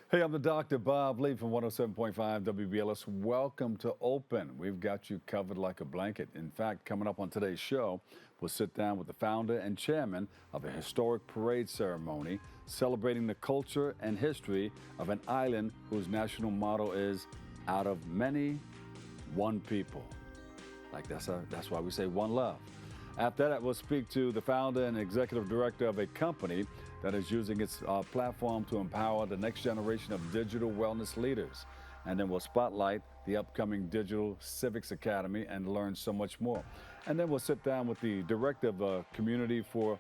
Hey, I'm the Dr. Bob Lee from 107.5 WBLS. Welcome to Open. We've got you covered like a blanket. In fact, coming up on today's show, we'll sit down with the founder and chairman of a historic parade ceremony celebrating the culture and history of an island whose national motto is out of many, one people. Like that's why we say one love. After that, we'll speak to the founder and executive director of a company that is using its platform to empower the next generation of digital wellness leaders. And then we'll spotlight the upcoming Digital Civics Academy and learn so much more. And then we'll sit down with the director of a community for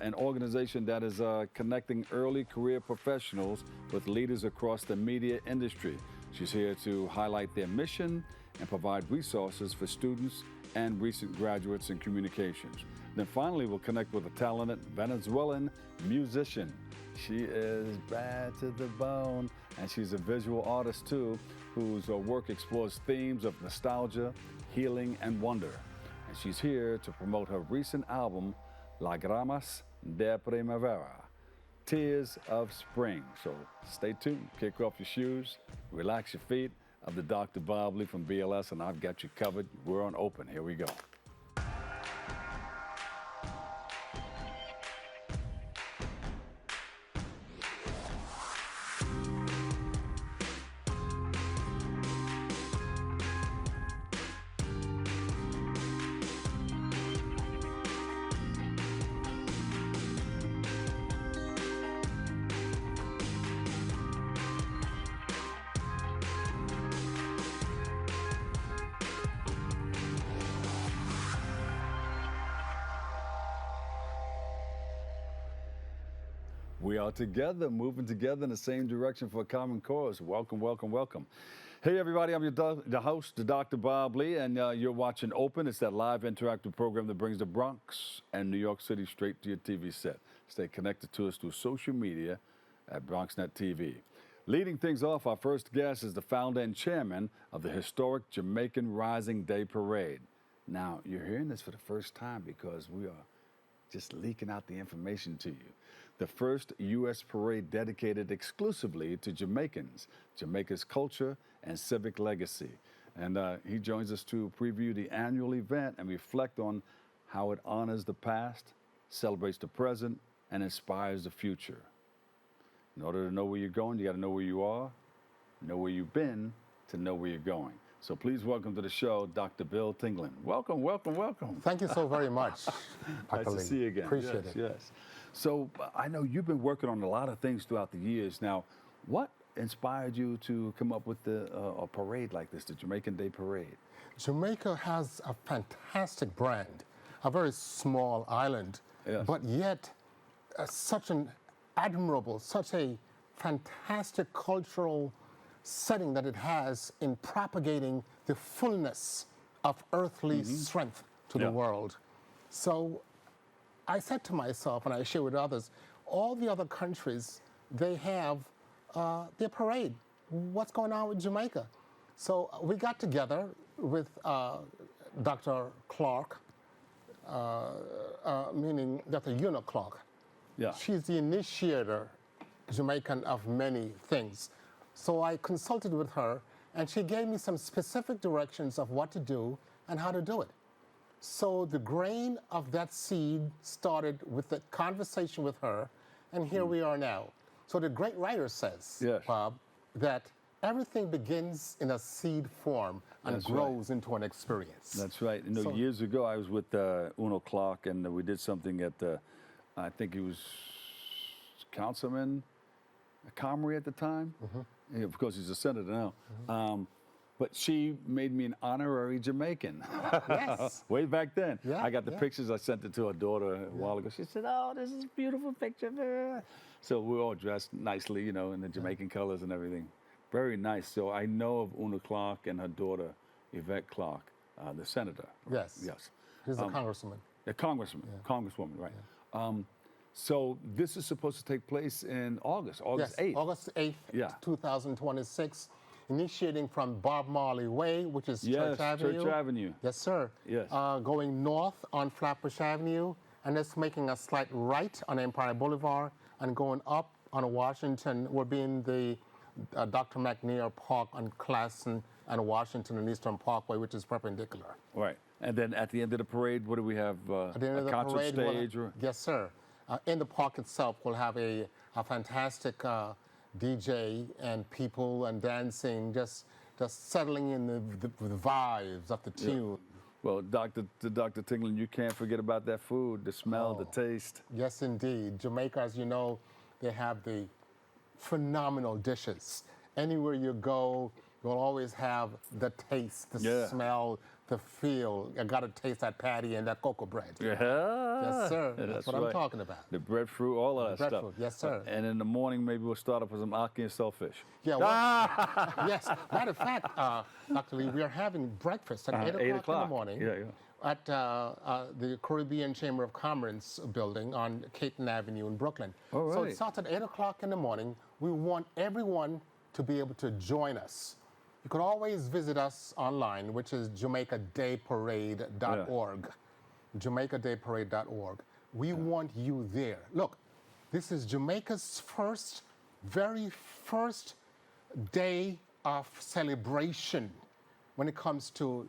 an organization that is connecting early career professionals with leaders across the media industry. She's here to highlight their mission and provide resources for students and recent graduates in communications. Then finally, we'll connect with a talented Venezuelan musician. She is bad to the bone, and she's a visual artist too, whose work explores themes of nostalgia, healing, and wonder. And she's here to promote her recent album, Lagrimas de Primavera, Tears of Spring. So stay tuned, kick off your shoes, relax your feet. I'm the Dr. Bob Lee from BLS, and I've got you covered. We're on Open. Here we go. We are together, moving together in the same direction for a common cause. Welcome, welcome, welcome. Hey, everybody, I'm the host, the Dr. Bob Lee, and you're watching Open. It's that live interactive program that brings the Bronx and New York City straight to your TV set. Stay connected to us through social media at Bronxnet TV. Leading things off, our first guest is the founder and chairman of the historic Jamaica Rising Day Parade. Now, you're hearing this for the first time because we are just leaking out the information to you. The first U.S. parade dedicated exclusively to Jamaicans, Jamaica's culture and civic legacy. And he joins us to preview the annual event and reflect on how it honors the past, celebrates the present, and inspires the future. In order to know where you're going, you got to know where you are, know where you've been, to know where you're going. So please welcome to the show, Dr. Bill Tinglin. Welcome, welcome, welcome. Thank you so very much. Nice to see you again. Appreciate it. Yes. So I know you've been working on a lot of things throughout the years. Now, what inspired you to come up with a parade like this, the Jamaican Day Parade? Jamaica has a fantastic brand, a very small island, yes, but yet such an admirable, such a fantastic cultural setting that it has in propagating the fullness of earthly strength to the world. So I said to myself, and I share with others, all the other countries, they have their parade. What's going on with Jamaica? So we got together with Dr. Clark, meaning Dr. Una Clark. Yeah. She's the initiator, Jamaican, of many things. So I consulted with her, and she gave me some specific directions of what to do and how to do it. So the grain of that seed started with the conversation with her, and here we are now. So the great writer says, yes, Bob, that everything begins in a seed form and That's grows right. into an experience. That's right. You know, So, years ago, I was with Uno Clark, and we did something at, I think he was Councilman Comrie at the time. Yeah, of course, he's a senator now. But she made me an honorary Jamaican. Yes. Way back then. Yeah, I got the pictures. I sent it to her daughter a while ago. She said, "Oh, this is a beautiful picture." So we're all dressed nicely, you know, in the Jamaican colors and everything. Very nice. So I know of Una Clark and her daughter, Yvette Clark, the senator. Yes. Yes. He's a congressman. A congresswoman, right. So this is supposed to take place in August 8th. August 8th, 2026, initiating from Bob Marley Way, which is Church Avenue. Church Avenue. Yes, sir. Yes. Going north on Flatbush Avenue, and it's making a slight right on Empire Boulevard, and going up on Washington. We'll be in the Dr. McNair Park on Classen and Washington and Eastern Parkway, which is perpendicular. Right. And then at the end of the parade, what do we have? At the end of the concert parade, stage? yes, sir. In the park itself, we'll have a fantastic DJ and people and dancing, just settling in the vibes of the tune. Well, Dr. Tinglin, you can't forget about that food, the smell, the taste. Yes, indeed. Jamaica, as you know, they have the phenomenal dishes. Anywhere you go, you'll always have the taste, the smell, the feel. I got to taste that patty and that cocoa bread. Yeah. Yes, sir. That's what I'm talking about. The breadfruit, all of that stuff. Breadfruit, yes, sir. And in the morning, maybe we'll start off with some ackee and saltfish. Yeah, well, yes. Matter of fact, Dr. Lee, we are having breakfast at 8 o'clock in the morning at the Caribbean Chamber of Commerce building on Caton Avenue in Brooklyn. All right. So it starts at 8 o'clock in the morning. We want everyone to be able to join us. You can always visit us online, which is JamaicaDayParade.org. JamaicaDayParade.org. We want you there. Look, this is Jamaica's very first day of celebration when it comes to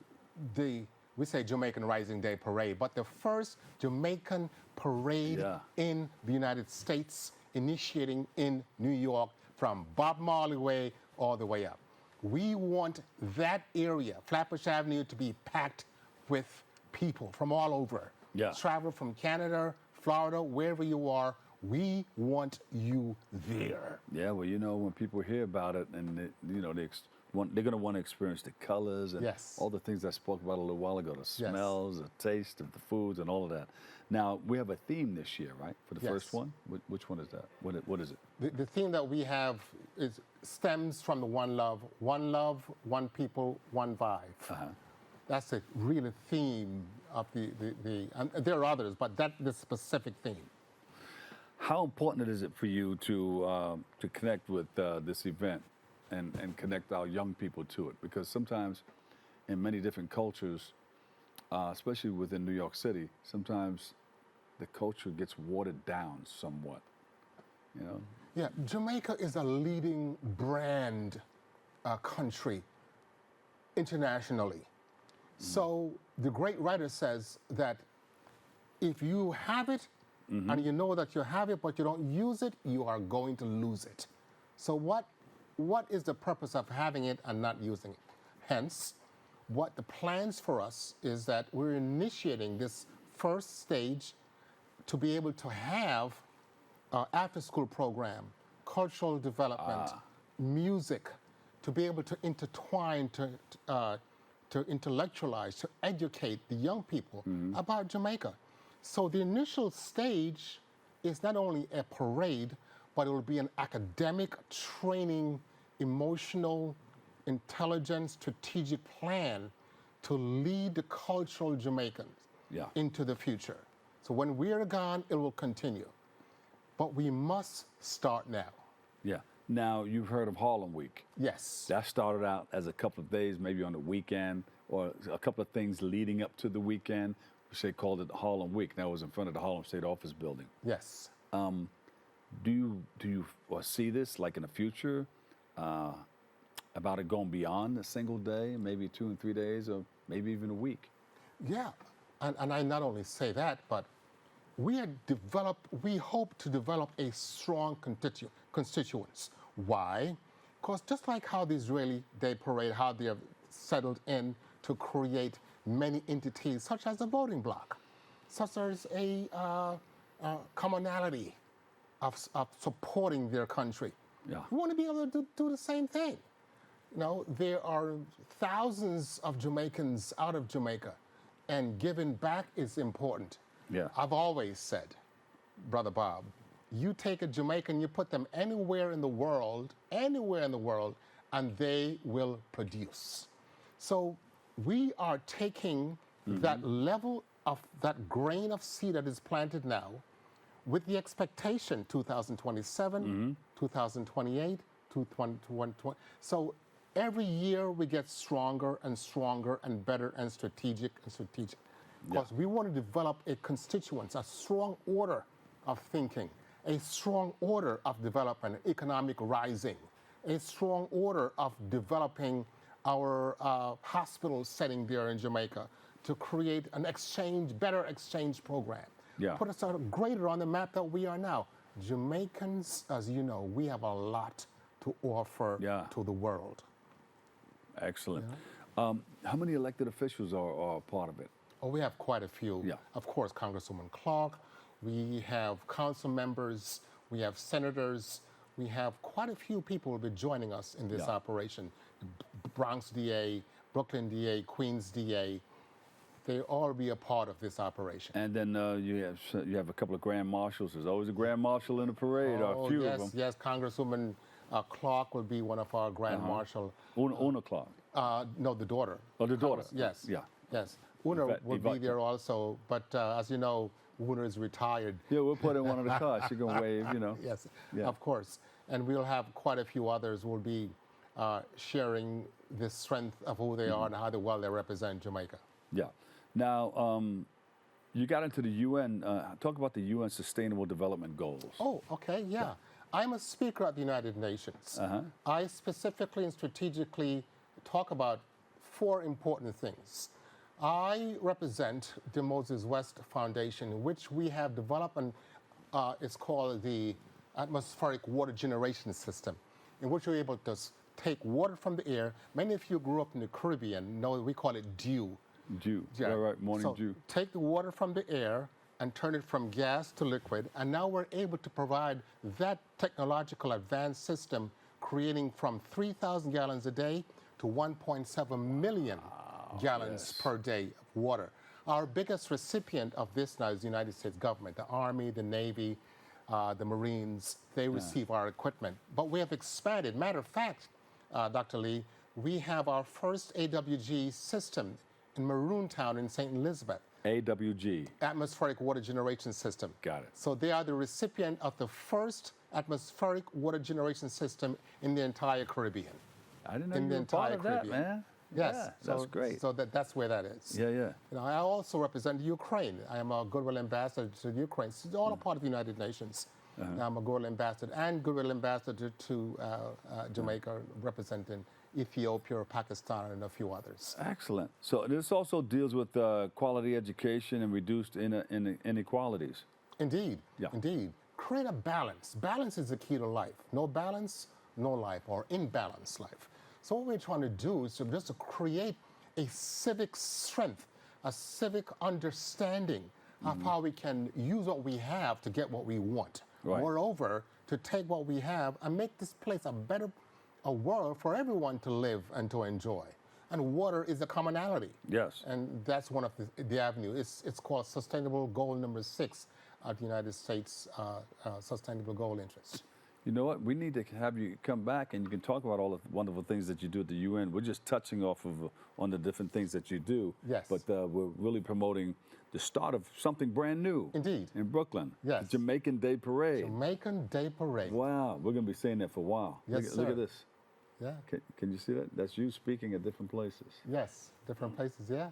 we say Jamaican Rising Day Parade, but the first Jamaican parade in the United States, initiating in New York from Bob Marley Way all the way up. We want that area, Flatbush Avenue, to be packed with people from all over. Yeah. Travel from Canada, Florida, wherever you are, we want you there. Yeah, well, you know, when people hear about it and, they're going to want to experience the colors and all the things I spoke about a little while ago, the smells, the taste of the foods and all of that. Now, we have a theme this year, right, for the first one? Which one is that? What is it? The theme that we have stems from the one love, one people, one vibe. That's the real theme of the and there are others, but that's the specific theme. How important is it for you to connect with this event and connect our young people to it? Because sometimes in many different cultures, especially within New York City, sometimes the culture gets watered down somewhat, you know? Yeah, Jamaica is a leading brand country internationally. So the great writer says that if you have it and you know that you have it but you don't use it, you are going to lose it. So what is the purpose of having it and not using it? Hence, what the plans for us is that we're initiating this first stage to be able to have after-school program, cultural development, music, to be able to intertwine, to intellectualize, to educate the young people about Jamaica. So the initial stage is not only a parade, but it will be an academic training, emotional, intelligence, strategic plan to lead the cultural Jamaicans into the future. So when we're gone, it will continue. But we must start now. Yeah. Now, you've heard of Harlem Week. Yes. That started out as a couple of days, maybe on the weekend, or a couple of things leading up to the weekend. They called it Harlem Week. That was in front of the Harlem State Office building. Yes. Do you see this like in the future, about it going beyond a single day, maybe 2 and 3 days, or maybe even a week? Yeah. And I not only say that, but we hope to develop a strong constituents. Why? Because just like how the Israeli Day Parade, how they have settled in to create many entities, such as the voting bloc, such as a commonality of supporting their country. Yeah. We want to be able to do the same thing. You know, there are thousands of Jamaicans out of Jamaica, and giving back is important. Yeah. I've always said, Brother Bob, you take a Jamaican, you put them anywhere in the world, and they will produce. So we are taking that level of that grain of seed that is planted now with the expectation 2027, 2028, 2020. So every year we get stronger and stronger and better and strategic. Because we want to develop a constituents, a strong order of thinking, a strong order of development, economic rising, a strong order of developing our hospital setting there in Jamaica to create an better exchange program. Yeah. Put us greater on the map that we are now. Jamaicans, as you know, we have a lot to offer to the world. Excellent. Yeah. How many elected officials are part of it? Oh, we have quite a few. Yeah. Of course, Congresswoman Clark, we have council members, we have senators, we have quite a few people will be joining us in this operation. Bronx DA, Brooklyn DA, Queens DA, they all be a part of this operation. And then you have a couple of grand marshals. There's always a grand marshal in the parade, or a few of them. Yes, Congresswoman Clark will be one of our grand marshal. Una Clark? No, the daughter. Oh, the daughter. Yes. Yeah. Yes. Una will be there also, but as you know, Una is retired. Yeah, we'll put in one of the cars. She's going to wave, you know. Yes, of course. And we'll have quite a few others who will be sharing the strength of who they are and how well they represent Jamaica. Yeah. Now, you got into the UN. Talk about the UN Sustainable Development Goals. Oh, okay, yeah. I'm a speaker at the United Nations. I specifically and strategically talk about 4 important things. I represent the Moses West Foundation, which we have developed, and it's called the Atmospheric Water Generation System, in which we're able to take water from the air. Many of you grew up in the Caribbean, know we call it dew. Dew, yeah, right, morning dew. Take the water from the air and turn it from gas to liquid, and now we're able to provide that technological advanced system, creating from 3,000 gallons a day to 1.7 million gallons per day of water. Our biggest recipient of this now is the United States government, the Army, the Navy, the Marines. They receive our equipment. But we have expanded. Matter of fact, Dr. Lee, we have our first AWG system in Maroontown in St. Elizabeth. AWG. Atmospheric Water Generation System. Got it. So they are the recipient of the first atmospheric water generation system in the entire Caribbean. I didn't know you were part of that, man. Yes, yeah, that's great. So that's where that is. Yeah, yeah. You know, I also represent Ukraine. I am a goodwill ambassador to Ukraine. It's all a part of the United Nations. I'm a goodwill ambassador and goodwill ambassador to Jamaica, representing Ethiopia, Pakistan, and a few others. Excellent. So this also deals with quality education and reduced inequalities. Indeed, indeed. Create a balance. Balance is the key to life. No balance, no life, or imbalanced life. So what we're trying to do is just to create a civic strength, a civic understanding of how we can use what we have to get what we want. Right. Moreover, to take what we have and make this place a world for everyone to live and to enjoy. And water is a commonality. Yes. And that's one of the avenues. It's called Sustainable Goal number 6 of the United States Sustainable Goal Interest. You know what? We need to have you come back and you can talk about all the wonderful things that you do at the UN. We're just touching off of on the different things that you do. Yes. But we're really promoting the start of something brand new. Indeed. In Brooklyn. Yes. The Jamaican Day Parade. Jamaican Day Parade. Wow. We're going to be saying that for a while. Yes, look at this. Yeah. Can you see that? That's you speaking at different places. Yes, different places, yeah.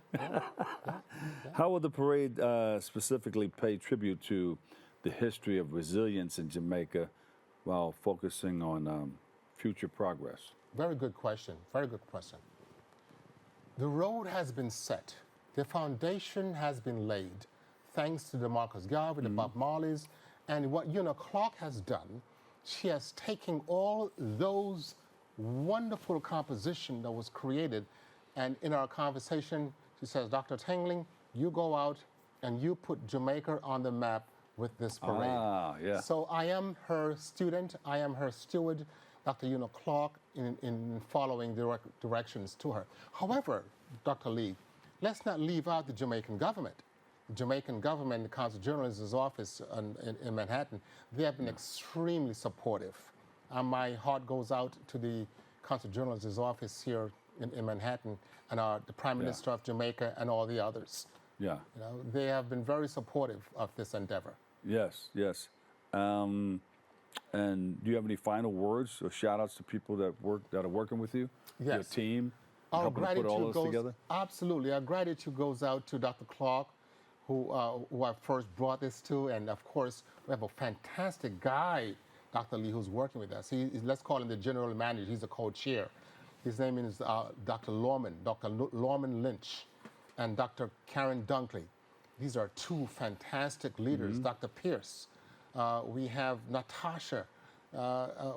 How will the parade specifically pay tribute to the history of resilience in Jamaica while focusing on future progress? Very good question. Very good question. The road has been set. The foundation has been laid, thanks to the Marcus Garvey, the Bob Marleys, and what Una Clark has done. She has taken all those wonderful composition that was created, and in our conversation, she says, Dr. Tinglin, you go out and you put Jamaica on the map with this parade. Ah, yeah. So I am her student, I am her steward, Dr. Una Clark, in following directions to her. However, Dr. Lee, let's not leave out the Jamaican government. The Jamaican government, the Council Journalist's Office in Manhattan, they have been extremely supportive. And my heart goes out to the Council Journalist's Office here in Manhattan and the Prime Minister of Jamaica and all the others. Yeah. You know, they have been very supportive of this endeavor. Yes, yes. And do you have any final words or shout outs to people that are working with you? Yes. Your team? Our helping to put all this together? Absolutely. Our gratitude goes out to Dr. Clark, who I first brought this to, and of course, we have a fantastic guide Dr. Lee, who's working with us. Let's call him the general manager. He's the co-chair. His name is Dr. Lorman Lynch, and Dr. Karen Dunkley. These are two fantastic leaders. Dr. Pierce. We have Natasha.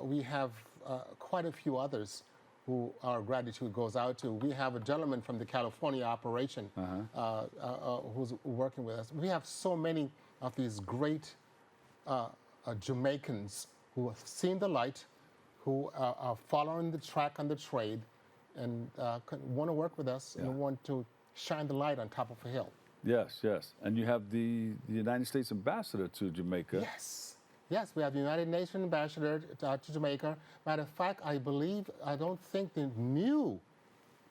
We have quite a few others who our gratitude goes out to. We have a gentleman from the California operation who's working with us. We have so many of these great Jamaicans who have seen the light, who are following the track on the trade, and want to work with us and want to shine the light on top of a hill. Yes, yes. And you have the United States ambassador to Jamaica. Yes. Yes, we have the United Nations ambassador to Jamaica. Matter of fact, I don't think the new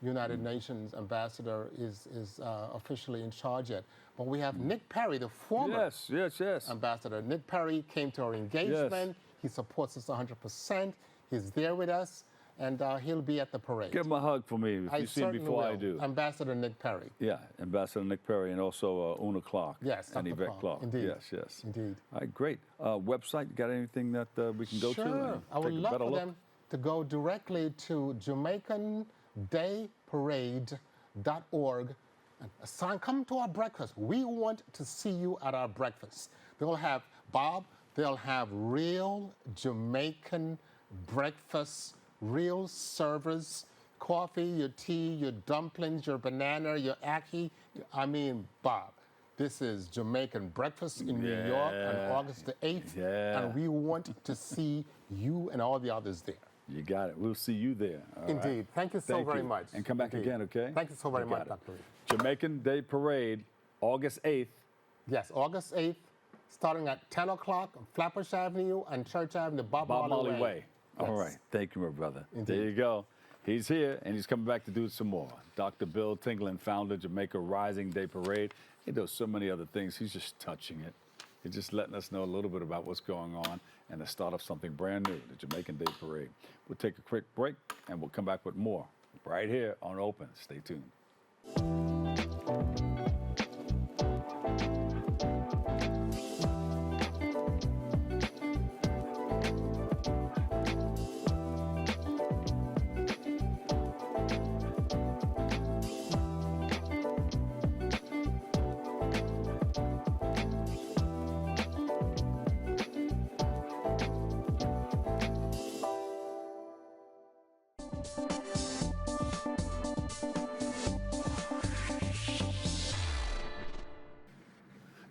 United Nations ambassador is officially in charge yet. But we have Nick Perry, the former ambassador. Nick Perry came to our engagement. He supports us 100%. He's there with us, and he'll be at the parade. Give him a hug for me if you see him before I do. Ambassador Nick Perry. Yeah, Ambassador Nick Perry, and also Una Clark. Yes, and Yvette Clark. Indeed. Yes, yes. Indeed. All right, great. Website, you got anything that we can go to? Sure. I would love for them to go directly to JamaicanDayParade.org. Come to our breakfast. We want to see you at our breakfast. They'll have they'll have real Jamaican breakfast, real servers, coffee, your tea, your dumplings, your banana, your ackee. I mean, Bob, this is Jamaican breakfast in New York on August the 8th, and we want to see you and all the others there. You got it. We'll see you there. Indeed. Right. Thank you so very much. And come back again, okay? Thank you so very much, Dr. Lee. Jamaican Day Parade, August 8th. Yes, August 8th, starting at 10 o'clock on Flatbush Avenue and Church Avenue, Bob Marley Way. Yes. All right. Thank you, my brother. Indeed. There you go. He's here, and he's coming back to do some more. Dr. Bill Tinglin, founder, Jamaica Rising Day Parade. He does so many other things. He's just touching it. He's just letting us know a little bit about what's going on and the start of something brand new, the Jamaican Day Parade. We'll take a quick break, and we'll come back with more right here on Open. Stay tuned.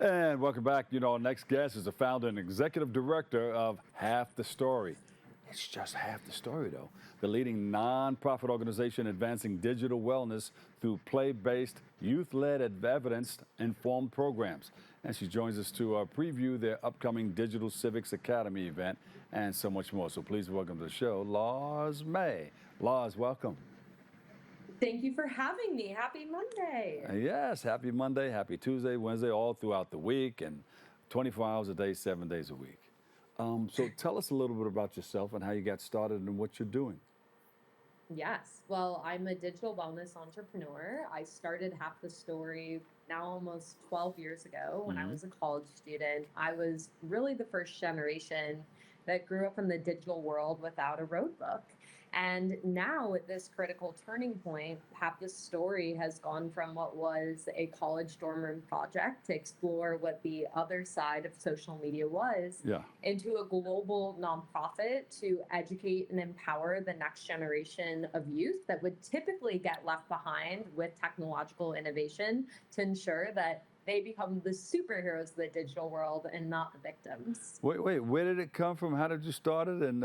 And welcome back. You know, our next guest is the founder and executive director of Half the Story. It's just half the story, though. The leading nonprofit organization advancing digital wellness through play-based, youth-led, evidence-informed programs. And she joins us to preview their upcoming Digital Civics Academy event and so much more. So please welcome to the show, Larz May. Larz, welcome. Thank you for having me. Happy Monday. Yes, happy Monday, happy Tuesday, Wednesday, all throughout the week, and 24 hours a day, 7 days a week. So tell us a little bit about yourself and how you got started and what you're doing. Yes. Well, I'm a digital wellness entrepreneur. I started Half the Story now almost 12 years ago when I was a college student. I was really the first generation that grew up in the digital world without a road book. And now at this critical turning point, Half the Story has gone from what was a college dorm room project to explore what the other side of social media was into a global nonprofit to educate and empower the next generation of youth that would typically get left behind with technological innovation to ensure that they become the superheroes of the digital world and not the victims. Wait, where did it come from? How did you start it? And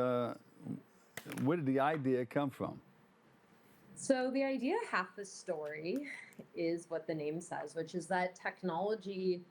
where did the idea come from? So the idea of Half the Story is what the name says, which is that technology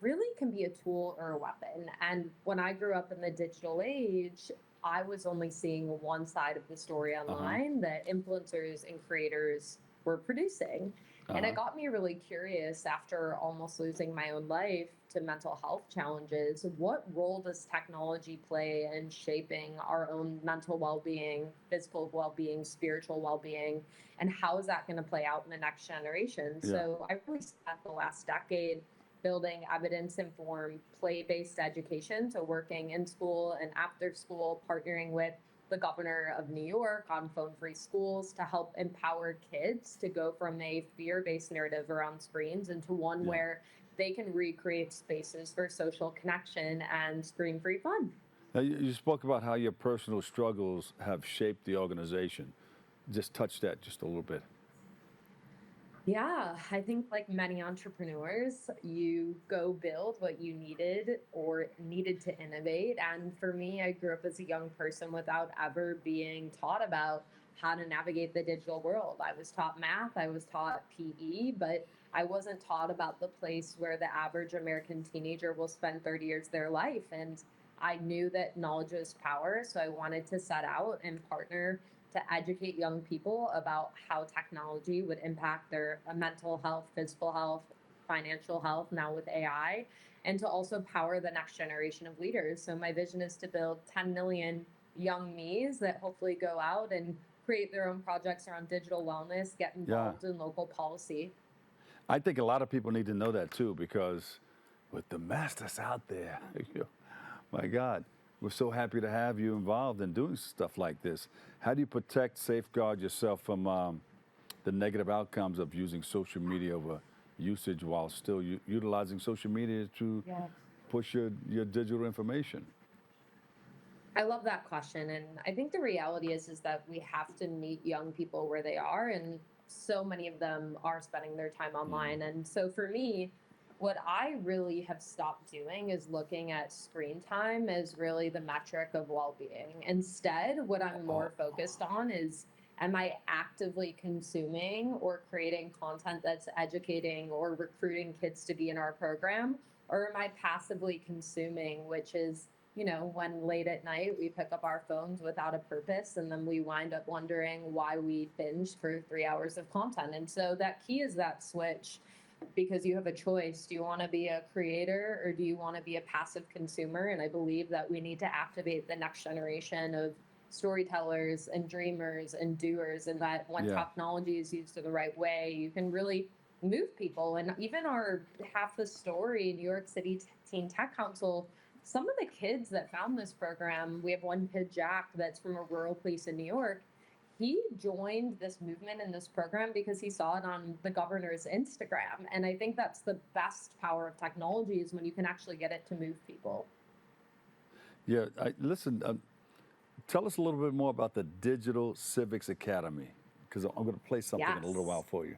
really can be a tool or a weapon. And when I grew up in the digital age, I was only seeing one side of the story online that influencers and creators were producing. And it got me really curious after almost losing my own life to mental health challenges. What role does technology play in shaping our own mental well-being, physical well-being, spiritual well-being, and how is that going to play out in the next generation? So I really spent the last decade building evidence-informed, play-based education, so working in school and after school, partnering with the governor of New York on phone-free schools to help empower kids to go from a fear-based narrative around screens into one where they can recreate spaces for social connection and screen-free fun. Now, you spoke about how your personal struggles have shaped the organization. Just touch that just a little bit. Yeah, I think like many entrepreneurs, you go build what you needed or needed to innovate. And for me, I grew up as a young person without ever being taught about how to navigate the digital world. I was taught math, I was taught PE, but I wasn't taught about the place where the average American teenager will spend 30 years of their life. And I knew that knowledge was power, so I wanted to set out and partner to educate young people about how technology would impact their mental health, physical health, financial health, now with AI, and to also power the next generation of leaders. So my vision is to build 10 million young me's that hopefully go out and create their own projects around digital wellness, get involved in local policy. I think a lot of people need to know that too, because with the mess that's out there, my God, we're so happy to have you involved in doing stuff like this. How do you protect, safeguard yourself from the negative outcomes of using social media over usage while still utilizing social media to push your digital information? I love that question. And I think the reality is that we have to meet young people where they are. And so many of them are spending their time online. And so for me, what I really have stopped doing is looking at screen time as really the metric of well-being. Instead, what I'm more focused on is, am I actively consuming or creating content that's educating or recruiting kids to be in our program? Or am I passively consuming, which is, when late at night we pick up our phones without a purpose and then we wind up wondering why we binged for 3 hours of content. And so that key is that switch, because you have a choice. Do you want to be a creator or do you want to be a passive consumer? And I believe that we need to activate the next generation of storytellers and dreamers and doers, and that when technology is used in the right way, you can really move people. And even our Half the Story New York City Teen Tech Council, some of the kids that found this program, we have one kid, Jack, that's from a rural place in New York. He joined this movement and this program because he saw it on the governor's Instagram. And I think that's the best power of technology, is when you can actually get it to move people. Yeah, listen, tell us a little bit more about the Digital Civics Academy, because I'm going to play something in a little while for you.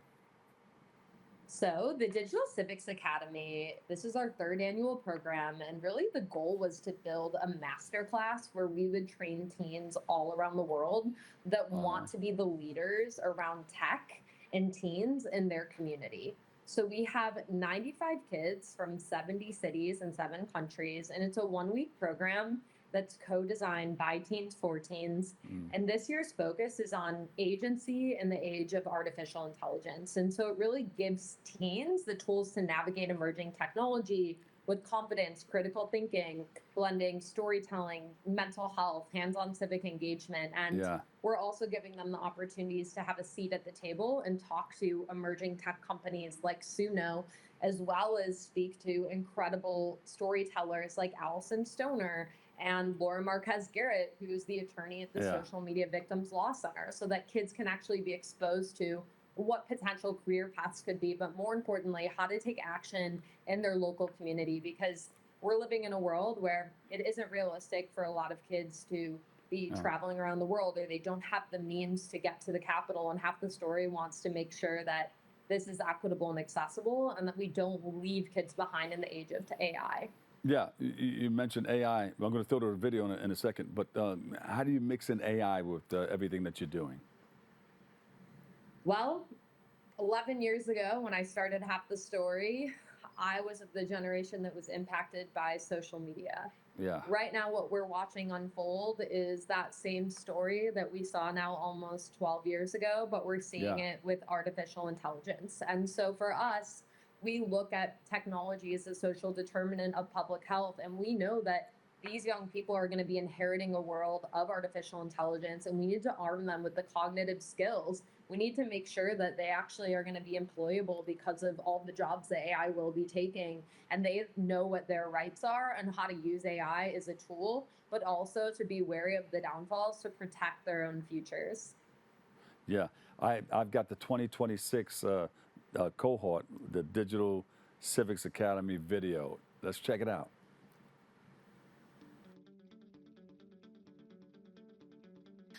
So the Digital Civics Academy, this is our 3rd annual program, and really the goal was to build a masterclass where we would train teens all around the world that want to be the leaders around tech and teens in their community. So we have 95 kids from 70 cities and 7 countries, and it's a 1-week program that's co-designed by teens for teens. And this year's focus is on agency in the age of artificial intelligence. And so it really gives teens the tools to navigate emerging technology with confidence, critical thinking, blending storytelling, mental health, hands-on civic engagement. And we're also giving them the opportunities to have a seat at the table and talk to emerging tech companies like Suno, as well as speak to incredible storytellers like Allison Stoner and Laura Marquez Garrett, who's the attorney at the Social Media Victims Law Center, so that kids can actually be exposed to what potential career paths could be, but more importantly, how to take action in their local community, because we're living in a world where it isn't realistic for a lot of kids to be traveling around the world, or they don't have the means to get to the capital. And Half the Story wants to make sure that this is equitable and accessible, and that we don't leave kids behind in the age of AI. Yeah, you mentioned AI. I'm going to throw to a video in a second, but how do you mix in AI with everything that you're doing? Well, 11 years ago, when I started Half the Story, I was of the generation that was impacted by social media. Yeah. Right now, what we're watching unfold is that same story that we saw now almost 12 years ago, but we're seeing it with artificial intelligence. And so for us, we look at technology as a social determinant of public health, and we know that these young people are going to be inheriting a world of artificial intelligence, and we need to arm them with the cognitive skills. We need to make sure that they actually are going to be employable because of all the jobs that AI will be taking, and they know what their rights are and how to use AI as a tool, but also to be wary of the downfalls to protect their own futures. Yeah, I've got the 2026 cohort, the Digital Civics Academy video. Let's check it out.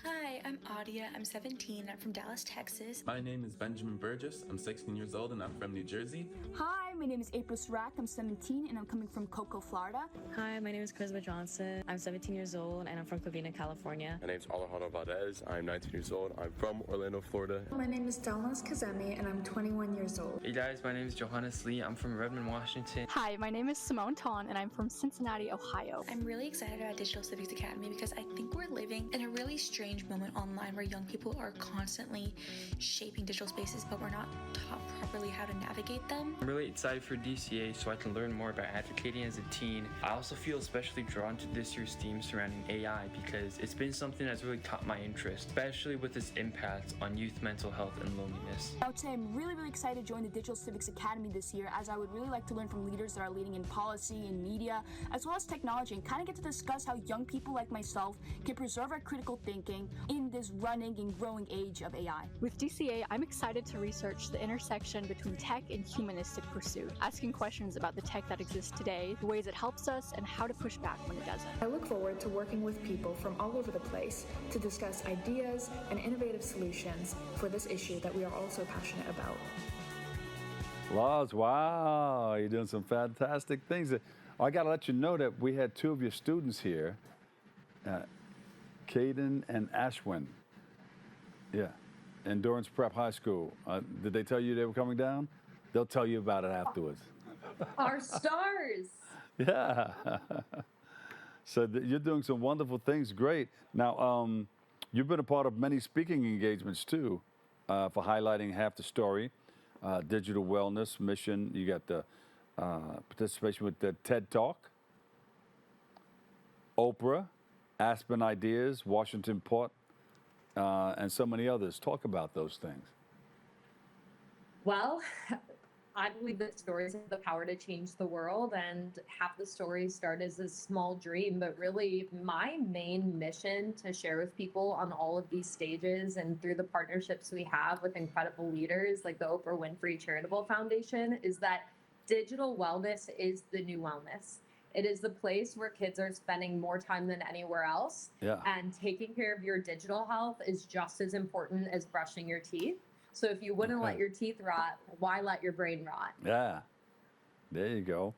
Hi, I'm Adia. I'm 17. I'm from Dallas, Texas. My name is Benjamin Burgess. I'm 16 years old and I'm from New Jersey. Hi, my name is April Srack. I'm 17 and I'm coming from Cocoa, Florida. Hi, my name is Charisma Johnson. I'm 17 years old and I'm from Covina, California. My name is Alejandro Valdez. I'm 19 years old. I'm from Orlando, Florida. My name is Dalmas Kazemi and I'm 21 years old. Hey guys, my name is Johannes Lee. I'm from Redmond, Washington. Hi, my name is Simone Ton and I'm from Cincinnati, Ohio. I'm really excited about Digital Civics Academy because I think we're living in a really strange moment online where young people are constantly shaping digital spaces, but we're not taught properly how to navigate them. I'm really excited for DCA so I can learn more about advocating as a teen. I also feel especially drawn to this year's theme surrounding AI because it's been something that's really caught my interest, especially with its impact on youth mental health and loneliness. I would say I'm really excited to join the Digital Civics Academy this year, as I would really like to learn from leaders that are leading in policy and media, as well as technology, and kind of get to discuss how young people like myself can preserve our critical thinking in this running and growing age of AI. With DCA, I'm excited to research the intersection between tech and humanistic pursuit, asking questions about the tech that exists today, the ways it helps us, and how to push back when it doesn't. I look forward to working with people from all over the place to discuss ideas and innovative solutions for this issue that we are also passionate about. Larz, wow, you're doing some fantastic things. I got to let you know that we had two of your students here, Caden and Ashwin. Yeah, Endurance Prep High School. Did they tell you they were coming down? They'll tell you about it afterwards. Our stars. Yeah. So you're doing some wonderful things. Great. Now, you've been a part of many speaking engagements too, for highlighting half the story, digital wellness mission. You got the participation with the TED Talk, Oprah, Aspen Ideas, Washington Port, and so many others. Talk about those things. Well, I believe that stories have the power to change the world, and half the stories start as a small dream. But really, my main mission to share with people on all of these stages and through the partnerships we have with incredible leaders like the Oprah Winfrey Charitable Foundation is that digital wellness is the new wellness. It is the place where kids are spending more time than anywhere else. Yeah. And taking care of your digital health is just as important as brushing your teeth. So if you wouldn't let your teeth rot, why let your brain rot? Yeah, there you go.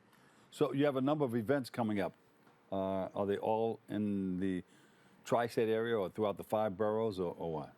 So you have a number of events coming up. Are they all in the tri-state area or throughout the 5 boroughs or what?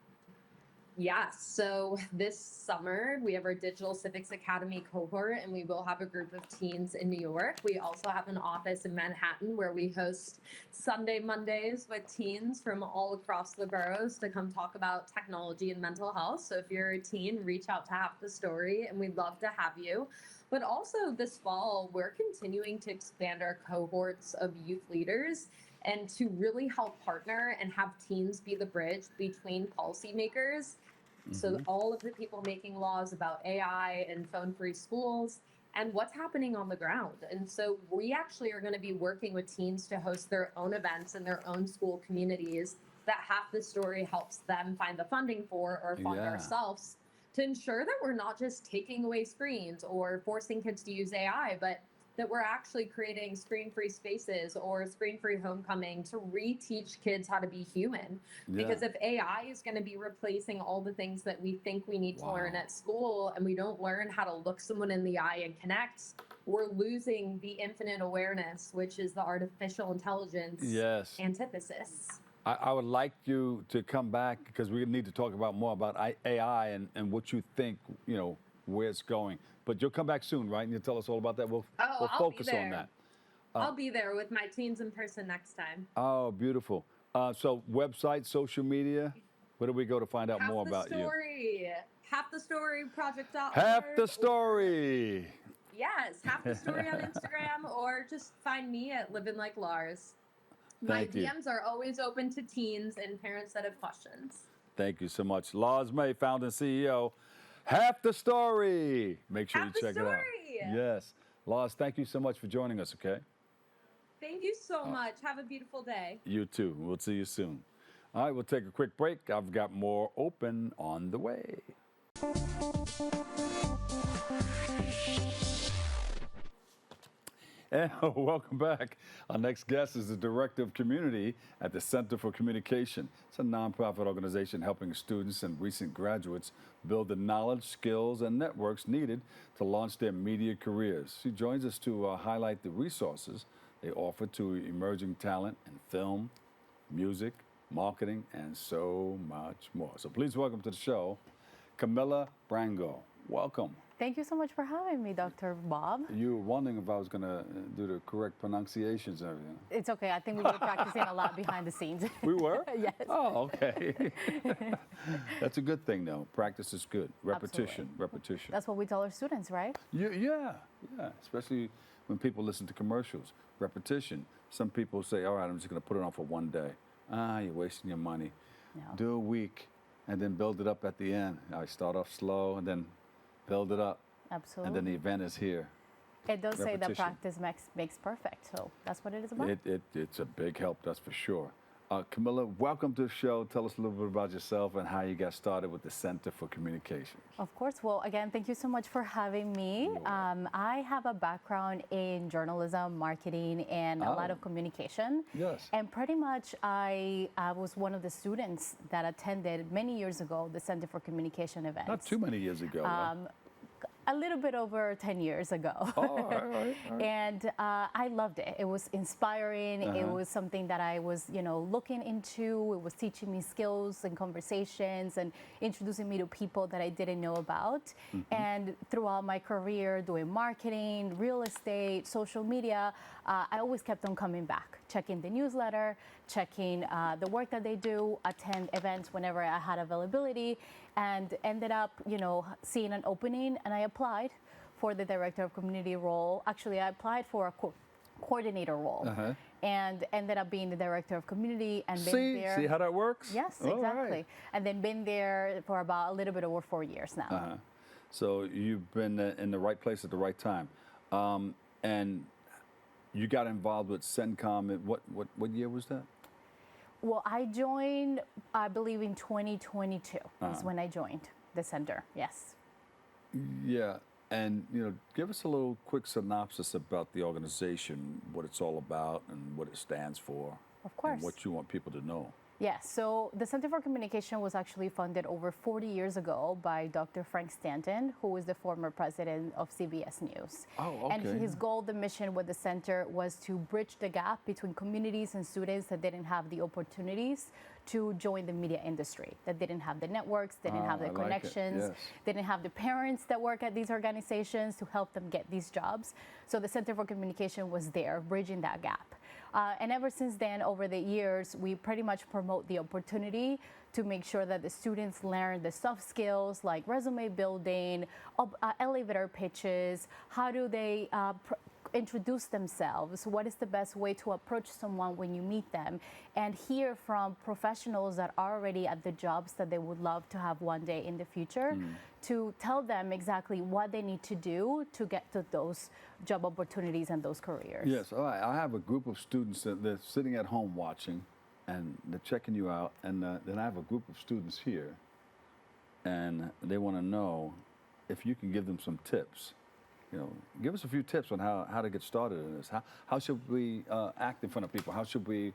Yes. So this summer, we have our Digital Civics Academy cohort, and we will have a group of teens in New York. We also have an office in Manhattan where we host Sunday Mondays with teens from all across the boroughs to come talk about technology and mental health. So if you're a teen, reach out to Half the Story, and we'd love to have you. But also this fall, we're continuing to expand our cohorts of youth leaders and to really help partner and have teens be the bridge between policymakers. So all of the people making laws about AI and phone-free schools and what's happening on the ground. And so we actually are going to be working with teens to host their own events in their own school communities that Half the Story helps them find the funding for or fund ourselves to ensure that we're not just taking away screens or forcing kids to use AI, but that we're actually creating screen-free spaces or screen-free homecoming to reteach kids how to be human. Because if AI is going to be replacing all the things that we think we need to learn at school, and we don't learn how to look someone in the eye and connect, we're losing the infinite awareness, which is the artificial intelligence antithesis. I would like you to come back because we need to talk about more about AI and what you think, you know, where it's going. But you'll come back soon, right? And you'll tell us all about that. We'll focus on that. I'll be there with my teens in person next time. Oh, beautiful. So website, social media, where do we go to find out more about you? Half the Story project. Half the Story. Yes, Half the Story on Instagram, or just find me at Living Like Larz. My Thank you. DMs are always open to teens and parents that have questions. Thank you so much. Larz May, founder and CEO. Half the Story. Make sure Half you the check it out. Story. Yes. Larz, thank you so much for joining us, okay? Thank you so much. Have a beautiful day. You too. We'll see you soon. All right, we'll take a quick break. I've got more Open on the way. And welcome back. Our next guest is the Director of Community at the Center for Communication. It's a nonprofit organization helping students and recent graduates build the knowledge, skills, and networks needed to launch their media careers. She joins us to highlight the resources they offer to emerging talent in film, music, marketing, and so much more. So please welcome to the show, Camila Brango. Welcome. Thank you so much for having me, Dr. Bob. You were wondering if I was going to do the correct pronunciations and everything. It's okay. I think we were practicing a lot behind the scenes. We were? Yes. Oh, okay. That's a good thing, though. Practice is good. Repetition, Absolutely. repetition. That's what we tell our students, right? Yeah. Especially when people listen to commercials. Repetition. Some people say, all right, I'm just going to put it on for one day. You're wasting your money. No. Do a week and then build it up at the end. I start off slow and then build it up. Absolutely. And then the event is here. It does say that Repetition. practice makes perfect, so that's what it is about. It's a big help, that's for sure. Camila, welcome to the show. Tell us a little bit about yourself and how you got started with the Center for Communication. Of course. Well, again, thank you so much for having me. I have a background in journalism, marketing, and a lot of communication. Yes. And pretty much I was one of the students that attended many years ago the Center for Communication events. Not too many years ago. A little bit over 10 years ago. Oh, all right. And I loved it. It was inspiring. It was something that I was, looking into. It was teaching me skills and conversations and introducing me to people that I didn't know about. And throughout my career doing marketing, real estate, social media, I always kept on coming back, checking the newsletter, checking the work that they do, attend events whenever I had availability, and ended up, seeing an opening, and I applied for the Director of Community role. Actually, I applied for a coordinator role and ended up being the Director of Community and been there. See how that works? Yes, All exactly. right. And then been there for about a little bit over 4 years now. So you've been in the right place at the right time. And you got involved with CENTCOM. What year was that? Well, I joined, I believe, in 2022 is when I joined the center. Yes. Yeah, and give us a little quick synopsis about the organization, what it's all about, and what it stands for. Of course. And what you want people to know. Yes, so the Center for Communication was actually funded over 40 years ago by Dr. Frank Stanton, who is the former president of CBS News. Oh, okay. And his goal, the mission with the center was to bridge the gap between communities and students that didn't have the opportunities to join the media industry, that didn't have the networks, didn't have the connections, didn't have the parents that work at these organizations to help them get these jobs. So the Center for Communication was there, bridging that gap. And ever since then, over the years, we pretty much promote the opportunity to make sure that the students learn the soft skills like resume building, elevator pitches, how do they introduce themselves, what is the best way to approach someone when you meet them, and hear from professionals that are already at the jobs that they would love to have one day in the future, to tell them exactly what they need to do to get to those job opportunities and those careers. Yes, all right. I have a group of students that they're sitting at home watching, and they're checking you out, and then I have a group of students here, and they want to know if you can give them some tips. Give us a few tips on how to get started in this. How should we act in front of people? How should we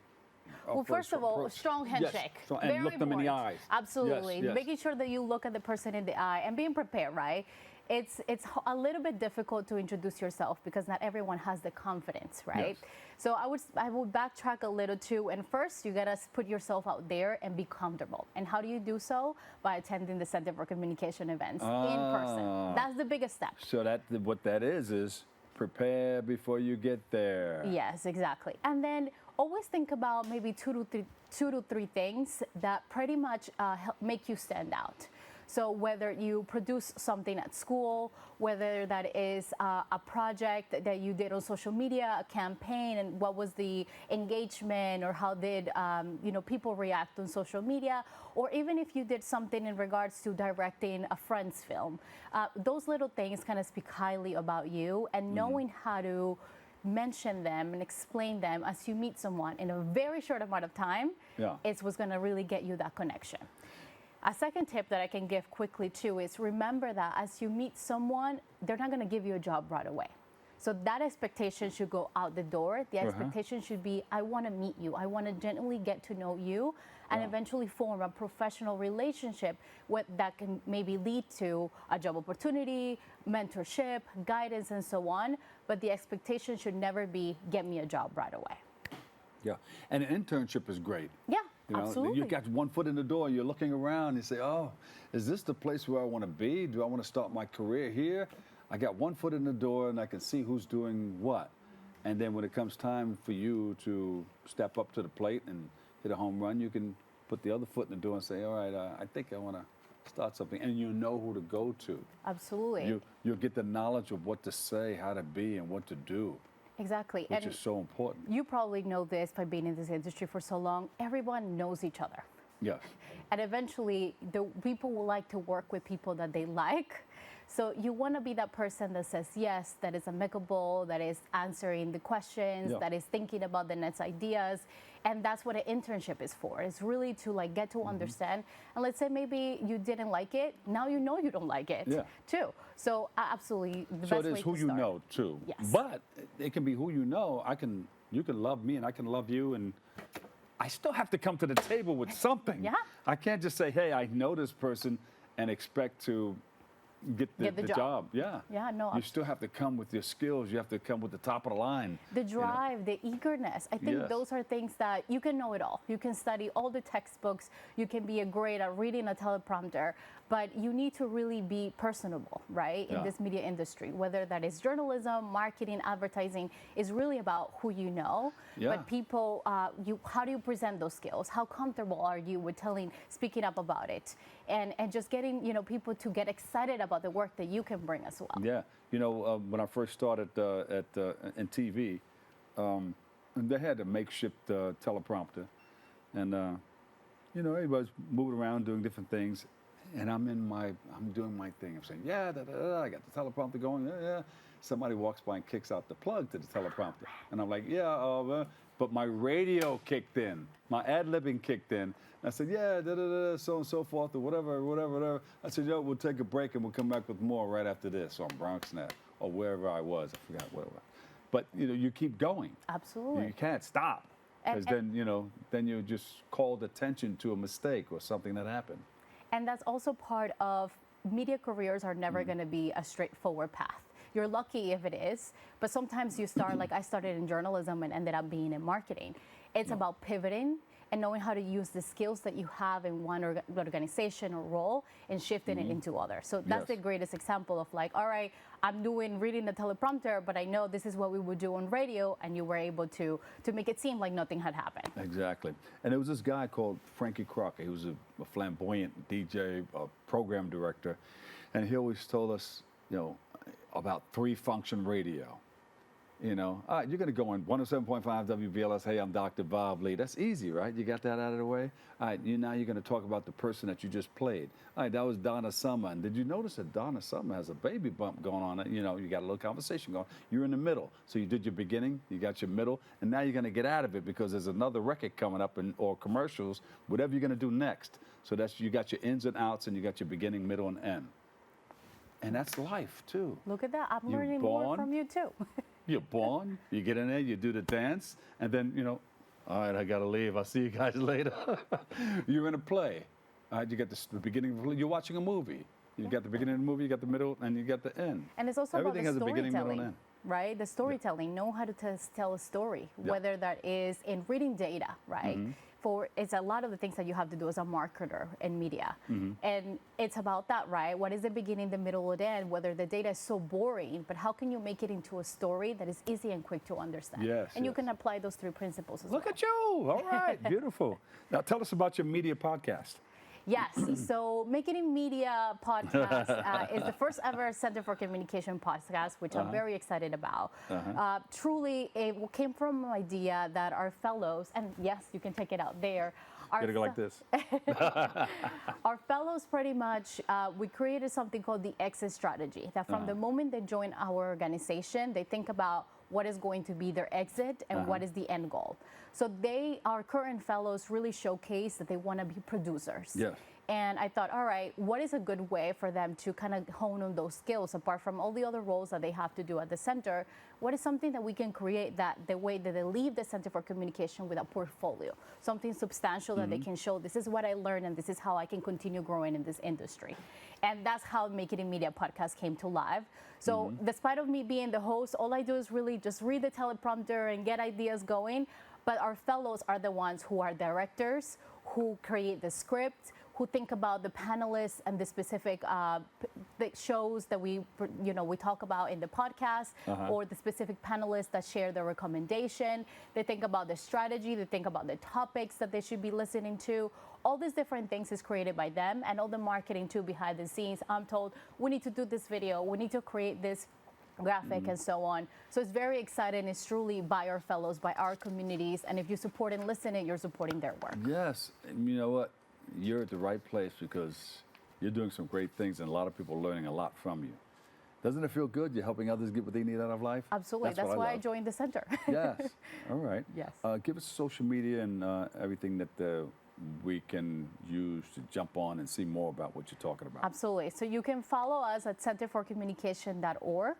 Well, first of all, a strong handshake. Yes. And look them in the eyes. Absolutely. Yes. Making sure that you look at the person in the eye and being prepared, right? It's a little bit difficult to introduce yourself because not everyone has the confidence, right? Yes. So I would backtrack a little too. And first, you gotta put yourself out there and be comfortable. And how do you do so? By attending the Center for Communication events in person. That's the biggest step. So what that is prepare before you get there. Yes, exactly. And then always think about maybe two to three things that pretty much help make you stand out. So whether you produce something at school, whether that is a project that you did on social media, a campaign, and what was the engagement, or how did people react on social media, or even if you did something in regards to directing a friend's film, those little things kind of speak highly about you, and knowing how to mention them and explain them as you meet someone in a very short amount of time is what's going to really get you that connection. A second tip that I can give quickly too is remember that as you meet someone, they're not going to give you a job right away. So that expectation should go out the door. The expectation should be, I want to meet you. I want to genuinely get to know you and eventually form a professional relationship that can maybe lead to a job opportunity, mentorship, guidance, and so on. But the expectation should never be, get me a job right away. Yeah, and an internship is great. Yeah, you know, absolutely. You got one foot in the door, and you're looking around, and you say, oh, is this the place where I want to be? Do I want to start my career here? I got one foot in the door, and I can see who's doing what. And then when it comes time for you to step up to the plate and hit a home run, you can put the other foot in the door and say, all right, I think I want to start something. And you know who to go to. Absolutely. You'll get the knowledge of what to say, how to be, and what to do. Exactly. Which is so important. You probably know this by being in this industry for so long. Everyone knows each other. Yes. And eventually, the people will like to work with people that they like. So you want to be that person that says yes, that is amicable, that is answering the questions, that is thinking about the next ideas. And that's what an internship is for. It's really to get to understand. And let's say maybe you didn't like it. Now you know you don't like it too. So absolutely the best way to start. So it is who you know too. Yes. But it can be who you know. You can love me and I can love you, and I still have to come to the table with something. Yeah. I can't just say, hey, I know this person and expect to get the job. Yeah. Yeah, no. You still have to come with your skills. You have to come with the top of the line. The drive, the eagerness. I think those are things that you can know it all. You can study all the textbooks. You can be great at reading a teleprompter, but you need to really be personable, right? In this media industry, whether that is journalism, marketing, advertising, is really about who you know. Yeah. But people, how do you present those skills? How comfortable are you with speaking up about it? And just getting, people to get excited about the work that you can bring as well. Yeah. When I first started in TV, they had a makeshift teleprompter. And, everybody's moving around doing different things. And I'm doing my thing. I'm saying, I got the teleprompter going, Somebody walks by and kicks out the plug to the teleprompter. And I'm like, but my radio kicked in. My ad-libbing kicked in. I said, so and so forth, or whatever. I said, we'll take a break and we'll come back with more right after this on Bronxnet or wherever I was. I forgot what it was. But, you keep going. Absolutely. You can't stop. Because then you just called attention to a mistake or something that happened. And that's also part of media careers are never going to be a straightforward path. You're lucky if it is, but sometimes you start, like I started in journalism and ended up being in marketing. It's about pivoting and knowing how to use the skills that you have in one organization or role and shifting it into others. So that's the greatest example of all right, I'm reading the teleprompter, but I know this is what we would do on radio, and you were able to make it seem like nothing had happened. Exactly. And there was this guy called Frankie Crocker. He was a flamboyant DJ, program director, and he always told us, about three-function radio. All right, you're going to go on 107.5 WBLS. Hey, I'm Dr. Bob Lee. That's easy, right? You got that out of the way? All right, now you're going to talk about the person that you just played. All right, that was Donna Summer. And did you notice that Donna Summer has a baby bump going on? You got a little conversation going. You're in the middle. So you did your beginning, you got your middle, and now you're going to get out of it because there's another record coming up or commercials, whatever you're going to do next. So you got your ins and outs, and you got your beginning, middle, and end. And that's life, too. Look at that. I'm learning more from you, too. You're born, you get in there, you do the dance, and then, all right, I got to leave. I'll see you guys later. You're in a play. All right, you get the beginning. You're watching a movie. You got the beginning of the movie, you got the middle, and you got the end. And it's also Everything about the has a beginning, middle, and storytelling, end. right? The storytelling. Know how to tell a story, whether that is in reading data, right? It's a lot of the things that you have to do as a marketer in media. And it's about that, right? What is the beginning, the middle, and the end? Whether the data is so boring, but how can you make it into a story that is easy and quick to understand? Yes. And you can apply those three principles as Look well. at you. All right. Beautiful. Now tell us about your media podcast. Yes. So Making It Media podcast is the first ever Center for Communication podcast, which I'm very excited about. Truly, it came from an idea that our fellows, and yes, you can take it out there. You gotta go like this. Our fellows pretty much, we created something called the exit strategy, that from the moment they join our organization, they think about what is going to be their exit and what is the end goal. So our current fellows really showcase that they want to be producers. Yes. And I thought, all right, what is a good way for them to kind of hone on those skills apart from all the other roles that they have to do at the center? What is something that we can create that the way that they leave the Center for Communication with a portfolio, something substantial that they can show, this is what I learned and this is how I can continue growing in this industry. And that's how Make It in Media podcast came to life. So despite of me being the host, all I do is really just read the teleprompter and get ideas going. But our fellows are the ones who are directors, who create the script, who think about the panelists and the specific the shows that we talk about in the podcast, or the specific panelists that share their recommendation. They think about the strategy, they think about the topics that they should be listening to. All these different things is created by them, and all the marketing too behind the scenes. I'm told we need to do this video, we need to create this graphic and so on. So it's very exciting. It's truly by our fellows, by our communities, and if you support and listen it, you're supporting their work. Yes, and you know what? You're at the right place because you're doing some great things and a lot of people are learning a lot from you. Doesn't it feel good? You're helping others get what they need out of life? Absolutely. That's why I joined the center. Yes. All right. Yes. Give us social media and everything that we can use to jump on and see more about what you're talking about. Absolutely. So you can follow us at centerforcommunication.org.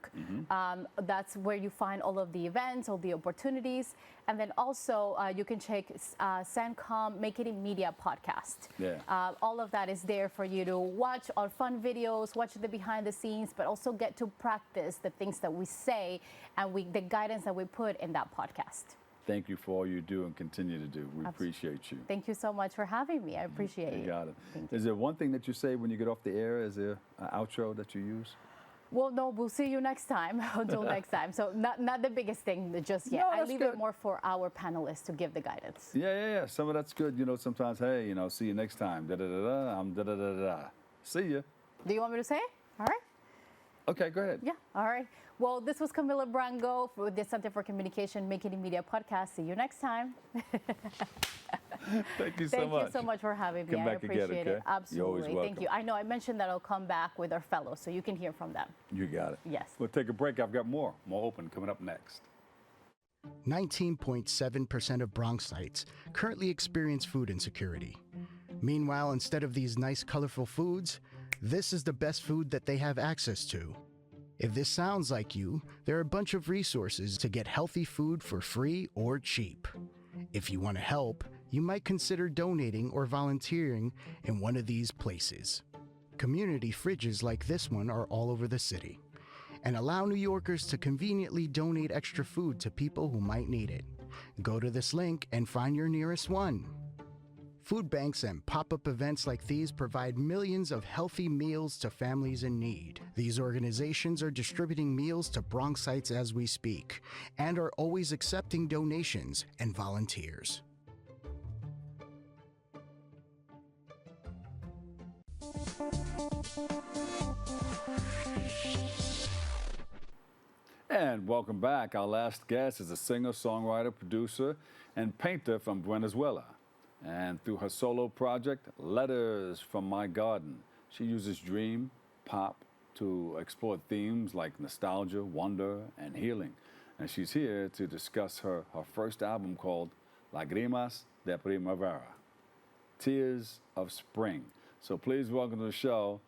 That's where you find all of the events, all the opportunities. And then also you can check CENTCOM Make It in Media podcast. Yeah. All of that is there for you to watch our fun videos, watch the behind the scenes, but also get to practice the things that we say and the guidance that we put in that podcast. Thank you for all you do and continue to do. We appreciate you. Thank you so much for having me. I appreciate it. You got it. Is there one thing that you say when you get off the air? Is there an outro that you use? Well, no, we'll see you next time. Until next time. So not the biggest thing just yet. No, I leave it more for our panelists to give the guidance. Yeah. Some of that's good. You know, sometimes, hey, see you next time. Da-da-da-da. I'm da-da-da-da. See you. Do you want me to say it? All right. Okay, go ahead. Yeah, all right. Well, this was Camila Brango for the Center for Communication Make It in Media podcast. See you next time. Thank you so much. Thank you so much for having me. Come back I appreciate again, okay? it. Absolutely. You're always welcome. Thank you. I know I mentioned that I'll come back with our fellows so you can hear from them. You got it. Yes. We'll take a break. I've got more open coming up next. 19.7% of Bronxites currently experience food insecurity. Meanwhile, instead of these nice, colorful foods, this is the best food that they have access to. If this sounds like you, there are a bunch of resources to get healthy food for free or cheap. If you want to help, you might consider donating or volunteering in one of these places. Community fridges like this one are all over the city and allow New Yorkers to conveniently donate extra food to people who might need it. Go to this link and find your nearest one. Food banks and pop-up events like these provide millions of healthy meals to families in need. These organizations are distributing meals to Bronxites as we speak and are always accepting donations and volunteers. And welcome back. Our last guest is a singer, songwriter, producer, and painter from Venezuela. And through her solo project, Letters from My Garden, she uses dream, pop to explore themes like nostalgia, wonder, and healing. And she's here to discuss her first album called Lagrimas de Primavera, Tears of Spring. So please welcome to the show,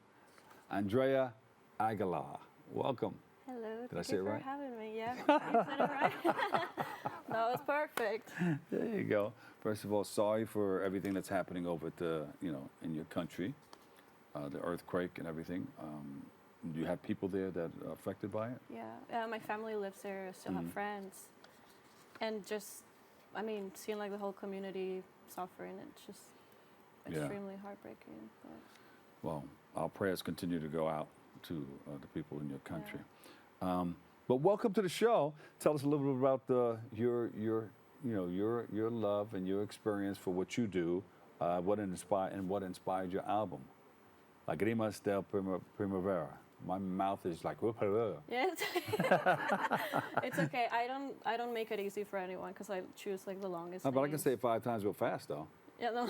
Andrea Aguilar. Welcome. Hello. Did I say it right? Thank you for having me. Yeah, you said it right. That was perfect. There you go. First of all, sorry for everything that's happening over at the, in your country, the earthquake and everything. Do you have people there that are affected by it? Yeah, my family lives there. I still have friends, and just, seeing like the whole community suffering, it's just extremely heartbreaking. But. Well, our prayers continue to go out to the people in your country. Yeah. But welcome to the show. Tell us a little bit about your love and your experience for what you do What inspired your album? Lagrimas de Primavera. My mouth is like, Yeah, it's okay. I don't make it easy for anyone because I choose like the longest. But I can say it 5 times real fast though. Yeah, no.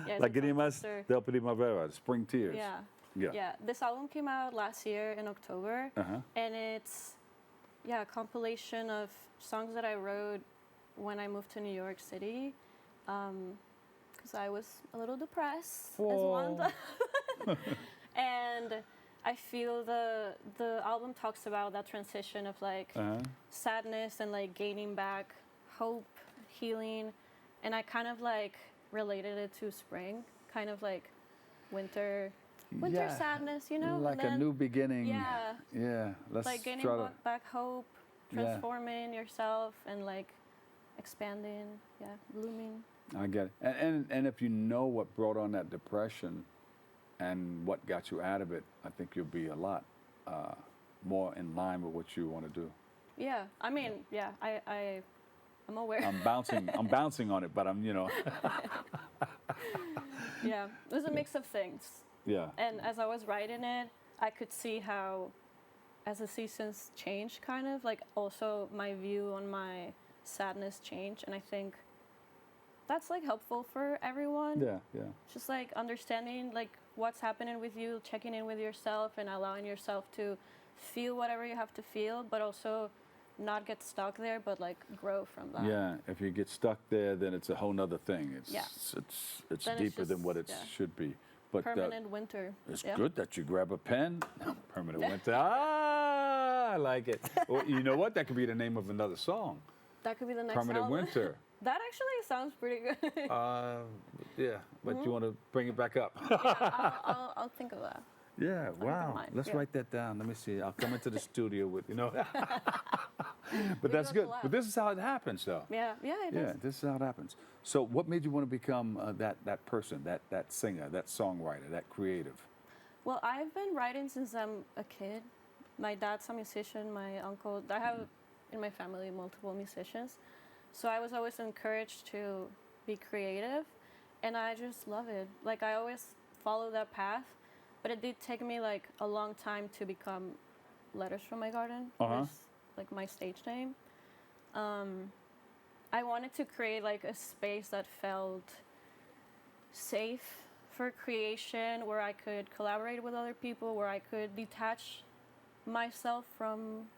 Yeah, Lagrimas de Primavera, Spring Tears. Yeah. This album came out last year in October, and it's a compilation of songs that I wrote when I moved to New York City, because I was a little depressed as one does. And I feel the album talks about that transition of like sadness and like gaining back hope, healing, and I kind of like related it to spring, kind of like winter sadness, you know? Like a new beginning. Yeah. Let's like gaining back hope, transforming yourself, and like expanding, blooming. I get it. And if you know what brought on that depression and what got you out of it, I think you'll be a lot more in line with what you want to do. Yeah, I mean, I'm aware. I'm bouncing on it, but I'm, Yeah, it was a mix of things. Yeah. And as I was writing it, I could see how, as the seasons changed, kind of, like also my view on my sadness changed, and I think that's like helpful for everyone. Yeah. Just like understanding like what's happening with you, checking in with yourself, and allowing yourself to feel whatever you have to feel, but also not get stuck there, but like grow from that. Yeah, if you get stuck there, then it's a whole nother thing. It's deeper than what it should be. But permanent winter. It's good that you grab a pen. Permanent winter. I like it. Well, you know what? That could be the name of another song. That could be the next Permanent album. Winter. That actually sounds pretty good. Yeah, but you want to bring it back up. Yeah, I'll think of that. Yeah, wow. Let's write that down. Let me see. I'll come into the studio with, But that's good. But this is how it happens, though. Yeah, it is. Yeah, this is how it happens. So what made you want to become that person, that singer, that songwriter, that creative? Well, I've been writing since I'm a kid. My dad's a musician, my uncle. I have in my family multiple musicians. So I was always encouraged to be creative, and I just love it. Like, I always follow that path, but it did take me like a long time to become Letters from My Garden, like my stage name. I wanted to create like a space that felt safe for creation, where I could collaborate with other people, where I could detach myself from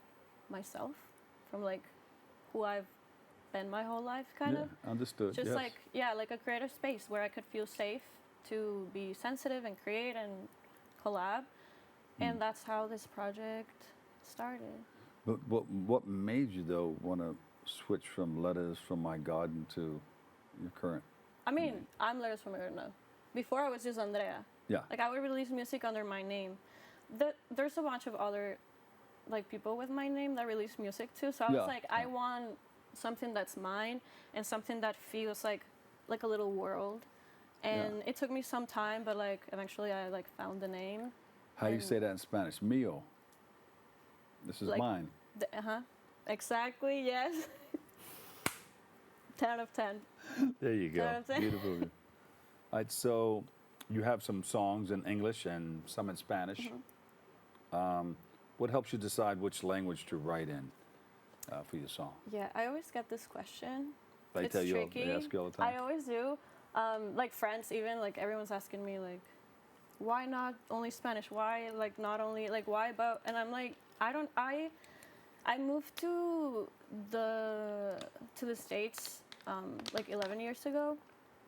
like who I've been my whole life, kind of. Understood. Just like a creative space where I could feel safe to be sensitive and create and collab, and that's how this project started. But what made you though want to switch from Letters from My Garden to your current? I mean, I'm Larz May now. Before I was just Andrea. Yeah. Like, I would release music under my name. There's a bunch of other like people with my name that release music too. So I was like, I want something that's mine and something that feels like a little world. And it took me some time, but like eventually I like found the name. How do you say that in Spanish? Mío. This is like, mine. Exactly. Yes. 10 out of 10. There you go. 10 out of 10. Beautiful. All right, so you have some songs in English and some in Spanish. What helps you decide which language to write in for your song? Yeah, I always get this question. They it's tell you, tricky. they ask you all the time. I always do. Like friends, even like everyone's asking me like, why not only Spanish? Why like not only like why about? And I'm like, I moved to the States like 11 years ago.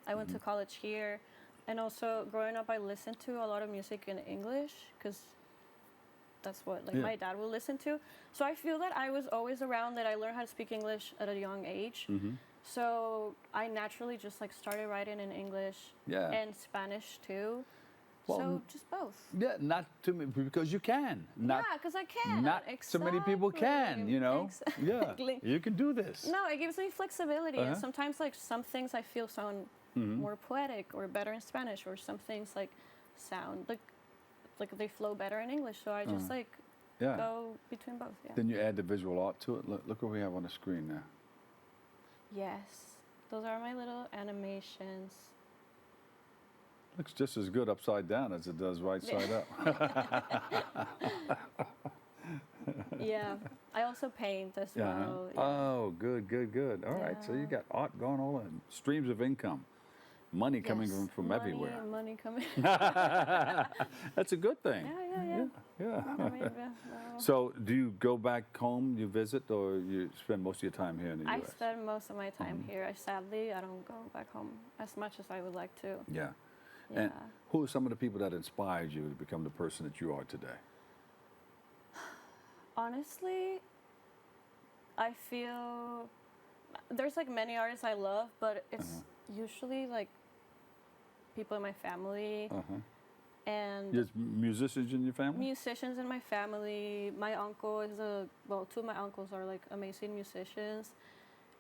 I went to college here, and also growing up, I listened to a lot of music in English because that's what like my dad would listen to. So I feel that I was always around, that I learned how to speak English at a young age. So I naturally just like started writing in English and Spanish too. Well, so just both. Yeah, not too many, because you can. Yeah, because I can. Not so many people can, you know. Exactly. Yeah, you can do this. No, it gives me flexibility, and sometimes like some things I feel sound more poetic or better in Spanish, or some things like sound like they flow better in English. So I just like go between both. Yeah. Then you add the visual art to it. Look what we have on the screen now. Yes, those are my little animations. Looks just as good upside down as it does right side up. Yeah, I also paint as well. Yeah. Oh, good, good, good. All right, so you got art going all in, streams of income, money coming from everywhere. Money coming. That's a good thing. Yeah. So, do you go back home? You visit, or you spend most of your time here in the U.S.? I spend most of my time here. Sadly, I don't go back home as much as I would like to. Yeah. And who are some of the people that inspired you to become the person that you are today? Honestly, I feel there's like many artists I love, but it's usually like people in my family and There's musicians in your family? musicians in my family. My uncle is two of my uncles are like amazing musicians,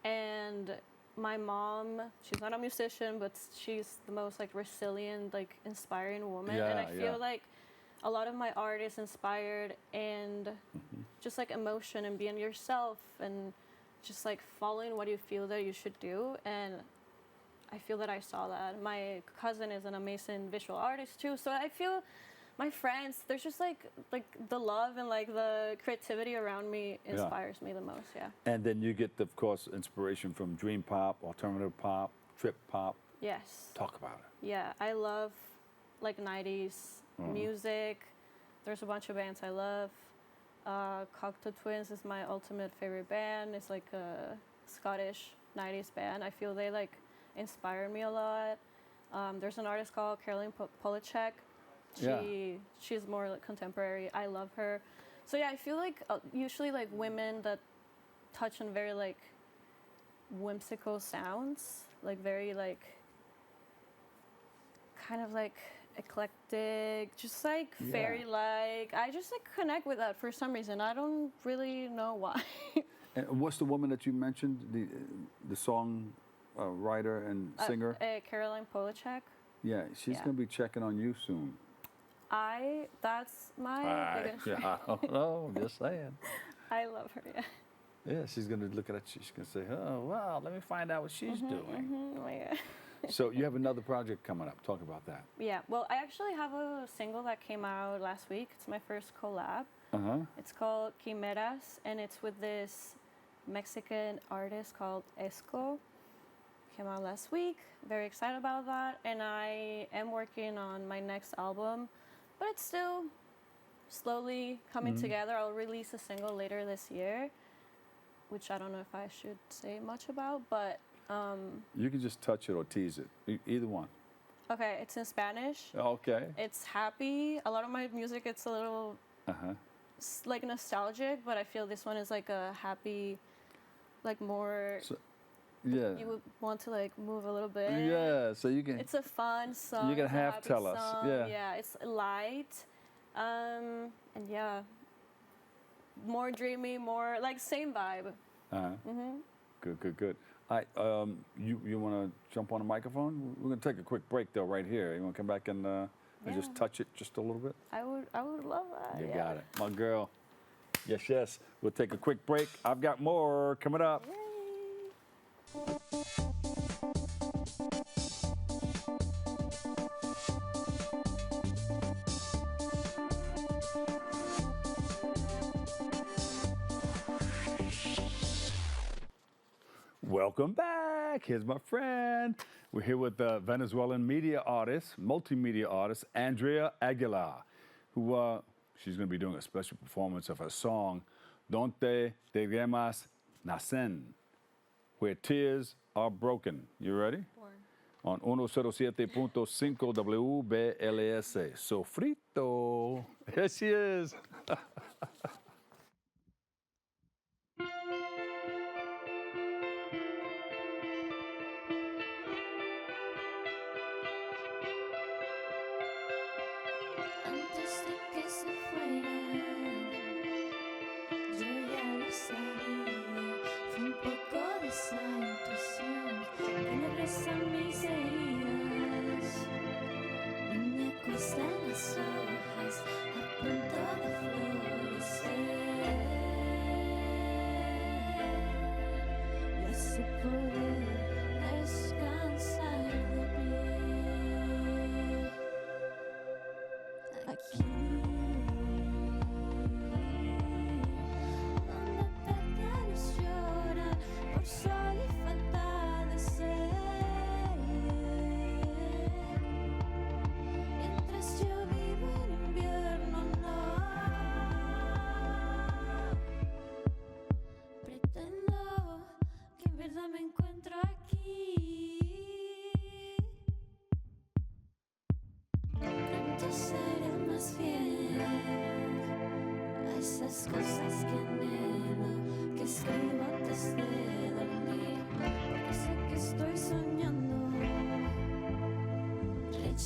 and my mom, she's not a musician, but she's the most like resilient, like inspiring woman, and I feel like a lot of my art is inspired and just like emotion and being yourself and just like following what you feel that you should do. And I feel that I saw that. My cousin is an amazing visual artist too. So I feel my friends, there's just like the love and like the creativity around me inspires me the most. Yeah. And then you get, of course, inspiration from dream pop, alternative pop, trip pop. Yes. Talk about it. Yeah, I love like 90s music. There's a bunch of bands I love. Cocteau Twins is my ultimate favorite band. It's like a Scottish 90s band. I feel they like inspire me a lot. There's an artist called Caroline Polachek. She's more like contemporary. I love her. So yeah, I feel like usually like women that touch on very like whimsical sounds, like very like kind of like eclectic, just like fairy-like. I just like connect with that for some reason. I don't really know why. And what's the woman that you mentioned, the song writer and singer? Caroline Polachek. Yeah, she's going to be checking on you soon. That's my biggest I'm just saying. I love her, Yeah, she's going to look at it. She's going to say, oh, well, let me find out what she's doing. Oh my God. So you have another project coming up. Talk about that. Yeah, well, I actually have a single that came out last week. It's my first collab. It's called Quimeras, and it's with this Mexican artist called Esco. Came out last week. Very excited about that. And I am working on my next album, but it's still slowly coming together. I'll release a single later this year, which I don't know if I should say much about, but you can just touch it or tease it. Either one. Okay, it's in Spanish. Okay. It's happy. A lot of my music, it's a little like nostalgic, but I feel this one is like a happy, like more. So, you would want to like move a little bit. Yeah, so you can. It's a fun song. You can half tell us. Song. Yeah, it's light, and yeah, more dreamy, more like same vibe. Good. All right, you want to jump on the microphone? We're going to take a quick break, though, right here. You want to come back and just touch it just a little bit? I would love that. You got it. My girl. Yes. We'll take a quick break. I've got more coming up. Yay. Welcome back. Here's my friend. We're here with the Venezuelan media artist, multimedia artist, Andrea Aguilar, who she's going to be doing a special performance of her song, Donde Lagrimas Nacen, Where Tears Are Broken. You ready? On 107.5 WBLS. Sofrito. Here she is.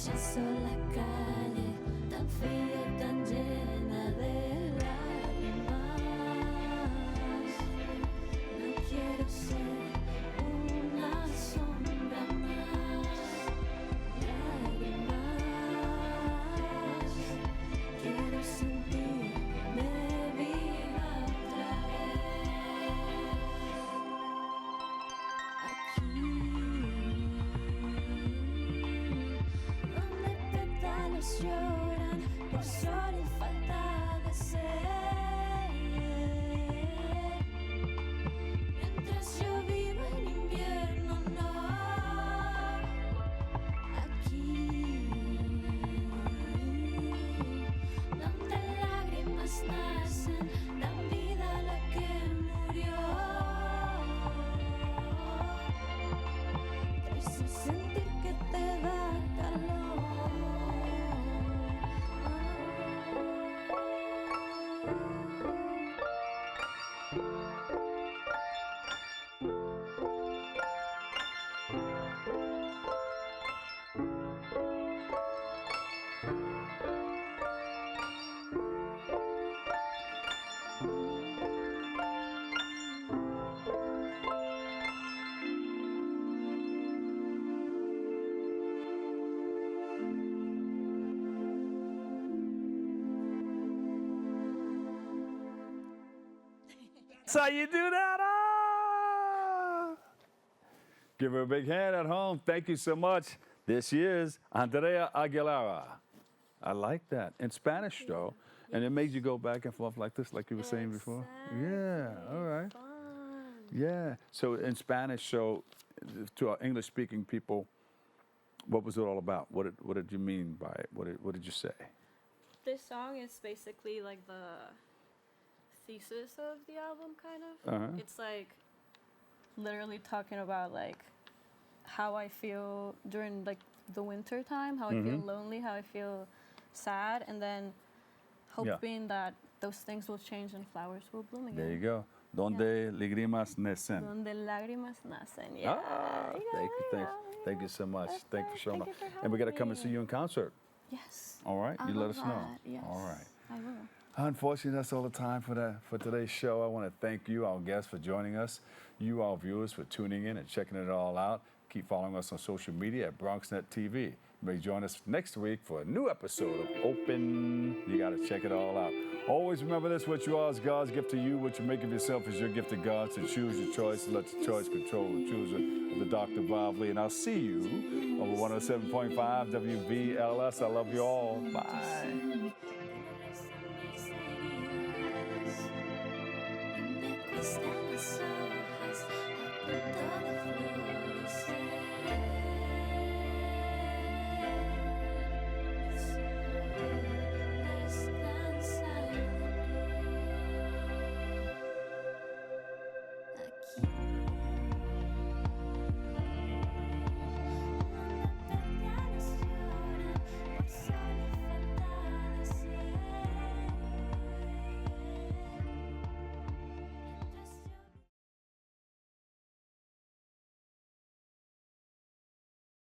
rechazo la calle, tan fría, tan llena de lágrimas. No quiero ser una sombra más. Lágrimas, quiero sentirme viva otra vez. Aquí, donde pétalos lloran por sol y falta de sed. Mientras yo vivo en invierno, no. Aquí, donde lágrimas nacen, dan vida a lo que murió. Triste sentir que te da calor. That's how you do that. Ah! Give her a big hand at home. Thank you so much. There she is, Andrea Aguilar. I like that. In Spanish, though. And it made you go back and forth like this, like you were saying before? Yeah, all right. Yeah. So in Spanish, so to our English-speaking people, what was it all about? What did you mean by it? What did you say? This song is basically like the thesis of the album, kind of. It's like literally talking about like how I feel during like the winter time, how I feel lonely, how I feel sad, and then hoping that those things will change and flowers will bloom again. There you go. Donde Lagrimas nacen. Donde lágrimas nacen. Yeah. Thank you so much. Thank you for showing up. And we got to come and see you in concert. Yes. All right. You let us know. Yes. All right. I will. Unfortunately, that's all the time for today's show. I want to thank you, our guests, for joining us. You, our viewers, for tuning in and checking it all out. Keep following us on social media at Bronxnet TV. You may join us next week for a new episode of Open. You got to check it all out. Always remember this: what you are is God's gift to you. What you make of yourself is your gift to God. So choose your choice and let your choice control the chooser of the Dr. Bob Lee. And I'll see you over 107.5 WVLS. I love you all. Bye. Questa